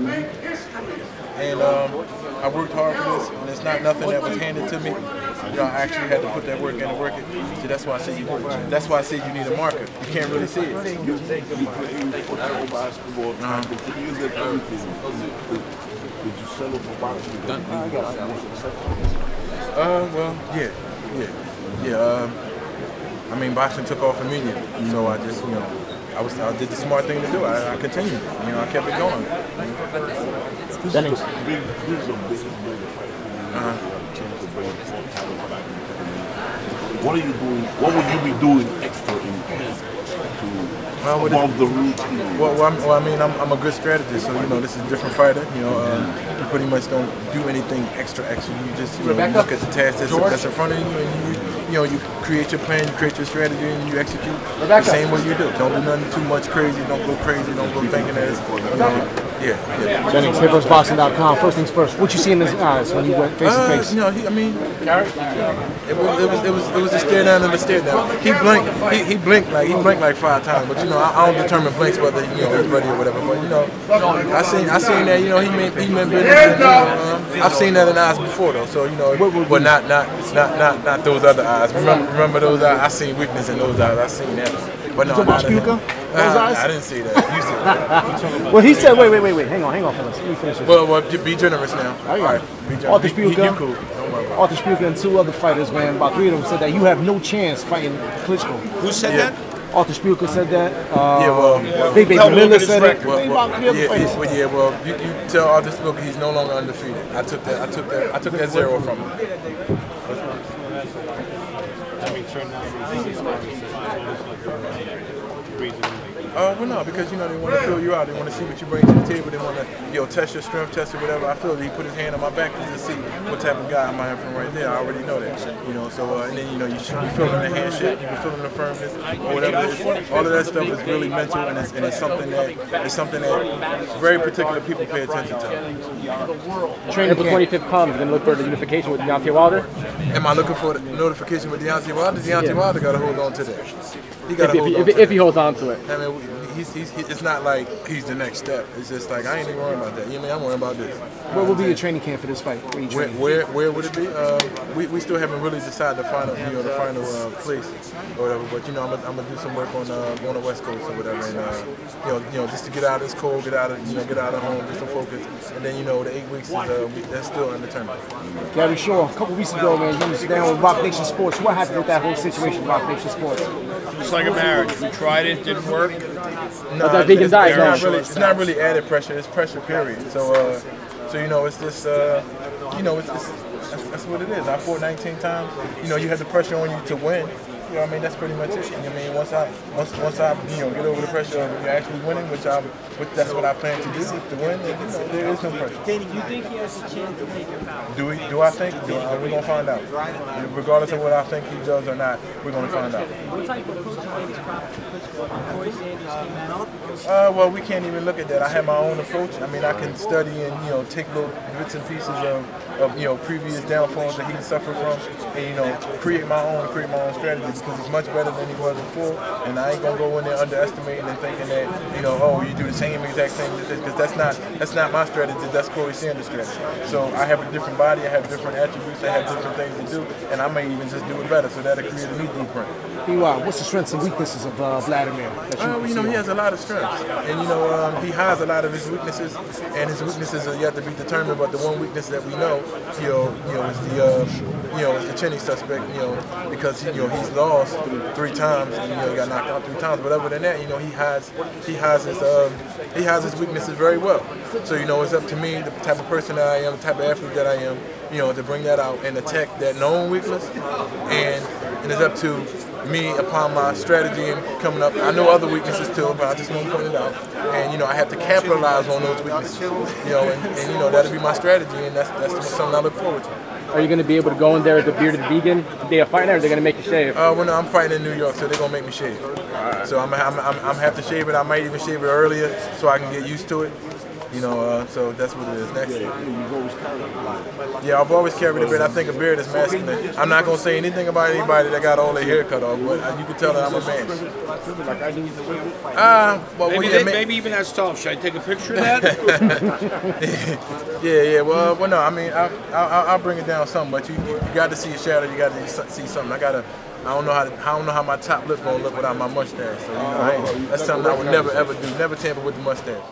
And I worked hard for this, and it's not nothing that was handed to me. You know, I actually had to put that work in and work it. So that's why I said you need a marker. You can't really see it. Did you sell it for boxing? Well, yeah. I mean, boxing took off immediately, so I just, you know, I did the smart thing to do. I continued. You know, I kept it going. Jennings. What are you doing? What would you be doing extra in above the routine? Well, I mean, I'm a good strategist, so you know, this is a different fighter. You know, you pretty much don't do anything extra. You just look at the task that's in front of you, and you create your plan, you create your strategy, and you execute the same way you do. Don't do nothing too much crazy. Don't go crazy. Don't go thinking that it's, yeah. Jennings, HitVersusBoxing.com. First things first. What you see in his eyes when you went face to face? You know, it was a stare down and a stare down. He blinked like 5 times, but you know, I don't determine blinks whether he's ready or whatever. But you know, I seen that. You know, he meant business. And, I've seen that in eyes before though. So you know, but not those other eyes. Remember those eyes? I seen weakness in those eyes. I seen that. But no, I didn't see that. You said that. Well, he said, wait. Hang on, fellas. Let me finish this. Well, be generous now. All right. Arthur Spielka and 2 other fighters, man, about 3 of them said that you have no chance fighting Klitschko. Who said that? Arthur Spielka said that. Big Baby Miller said it. Well, you tell Arthur Spielka he's no longer undefeated. I took that 0 from him. Well, no, because you know they want to fill you out. They want to see what you bring to the table. They want to, test your strength, test or whatever. I feel that he put his hand on my back to see what type of guy I might have from right there. I already know that, you know. So and then you should be feeling the handshake, you be feeling the firmness or whatever it is. All of that stuff is really mental, and it's something that very particular people pay attention to. Training for 25th pound. You're gonna look for the unification with Deontay Wilder. Am I looking for the notification with Deontay Wilder? Deontay Wilder got to hold on to that. If he holds on to it. I mean, it's not like he's the next step. It's just like I ain't even worrying about that. You know what I mean? I'm worrying about this. Where will be your training camp for this fight? Where would it be? We still haven't really decided the final place or whatever. But you know, I'm gonna do some work on the West Coast or whatever, and just to get out of this cold, get out of home, get some focus, and then the 8 weeks is that's still undetermined. Gary Shaw, a couple weeks ago, man, you was down with Rock Nation Sports. What happened with that whole situation, Rock Nation Sports? It's like a marriage. We tried it, didn't work. No, that vegan diet, it's not really added pressure. It's pressure, period. So it's just that's what it is. I fought 19 times. You had the pressure on you to win. You know what I mean? That's pretty much it. I mean, once I get over the pressure of actually winning, that's what I plan to do, to win, then, there is no pressure. Danny, you think he has a chance to make it out? Do I think? We're going to find out. Regardless of what I think he does or not, we're going to find out. What type of coach made his props for Klitschko? Corey Sanders came out? Well, we can't even look at that. I have my own approach. I mean, I can study and, take little bits and pieces of previous downfalls that he suffered from and, create my own strategy because he's much better than he was before. And I ain't going to go in there underestimating and thinking that, you do the same exact thing because that's not my strategy. That's Corey Sanders' strategy. So I have a different body. I have different attributes. I have different things to do. And I may even just do it better. So that'll create a new blueprint. What's the strengths and weaknesses of Vladimir? He has a lot of strengths, and he hides a lot of his weaknesses, and his weaknesses are yet to be determined. But the one weakness that we know, is the chinny suspect, because he's lost 3 times, and he got knocked out 3 times. But other than that, he hides his weaknesses very well. So it's up to me, the type of person that I am, the type of athlete that I am, to bring that out and attack that known weakness, and it's up to me upon my strategy and coming up. I know other weaknesses too, but I just want to point it out. And I have to capitalize on those weaknesses. And that'll be my strategy, and that's something I look forward to. Are you going to be able to go in there as a bearded vegan the day of fighting, or are they going to make you shave? Well, no, I'm fighting in New York, so they're going to make me shave. Right. So I'm have to shave it. I might even shave it earlier so I can get used to it. You know, so that's what it is. Next. You've always carried it. Yeah, I've always carried a beard. I think a beard is masculine. I'm not gonna say anything about anybody that got all their hair cut off, but you can tell that I'm a man. Like I do. Well, Maybe even that's tough. Should I take a picture of that? yeah. Well, no. I mean, I'll bring it down some, but you got to see a shadow. You got to see something. I don't know how my top lip gonna look without my mustache. So you know, that's something I would never ever do. Never tamper with the mustache.